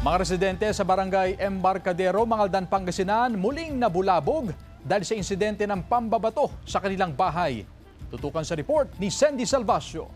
Mga residente sa barangay Embarcadero, Mangaldan, Pangasinan muling nabulabog dahil sa insidente ng pambabato sa kanilang bahay. Tutukan sa report ni Sandy Salvacio.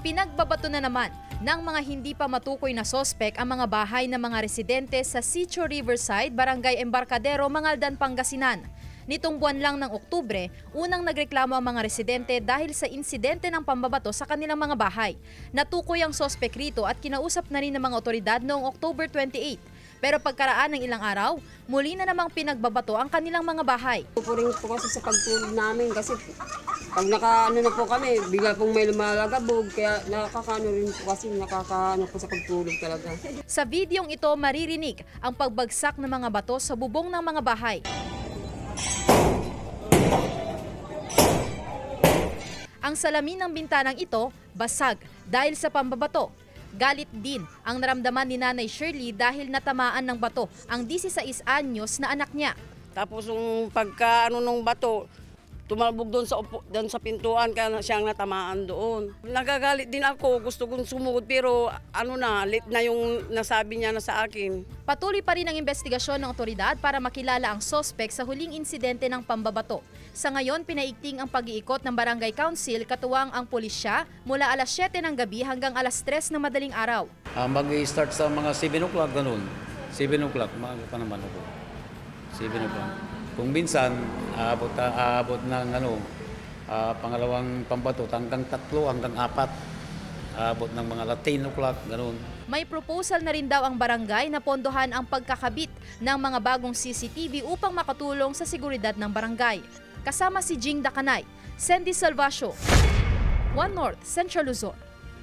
Pinagbabato na naman ng mga hindi pa matukoy na sospek ang mga bahay ng mga residente sa Sitio Riverside, Barangay Embarcadero, Mangaldan, Pangasinan. Nitong buwan lang ng Oktubre, unang nagreklamo ang mga residente dahil sa insidente ng pambabato sa kanilang mga bahay. Natukoy ang sospek rito at kinausap na rin ng mga otoridad noong October 28. Pero pagkaraan ng ilang araw, muli na namang pinagbabato ang kanilang mga bahay. Pupuring po kasi sa pagtulog namin kasi pag nakaano na po kami, bigla pong may lumalagabog, kaya nakakaano rin po kasi nakakaano po sa pagtulog talaga. Sa videong ito, maririnig ang pagbagsak ng mga bato sa bubong ng mga bahay. Ang salamin ng bintanang ito basag dahil sa pambabato. Galit din ang naramdaman ni Nanay Shirley dahil natamaan ng bato ang 16 anyos na anak niya. Tapos yung pagkaano ng bato, tumalbog doon sa pintuan kaya siyang natamaan doon. Nagagalit din ako, gusto kong sumugod pero late na yung nasabi niya na sa akin. Patuloy pa rin ang investigasyon ng otoridad para makilala ang sospek sa huling insidente ng pambabato. Sa ngayon, pinaigting ang pag-iikot ng Barangay Council katuwang ang pulisya mula alas 7 ng gabi hanggang alas 3 ng madaling araw. Mag-i-start sa mga 7 o'clock, ganun. 7 o'clock, maaga pa naman ako. 7 o'clock. Kung minsan, aabot ng pangalawang pambato hanggang 3, hanggang 4. Aabot ng mga 10 o'clock, ganun. May proposal na rin daw ang barangay na pondohan ang pagkakabit ng mga bagong CCTV upang makatulong sa seguridad ng barangay. Kasama si Jing Dakanay, Sandy Salvacio, One North, Central Luzon.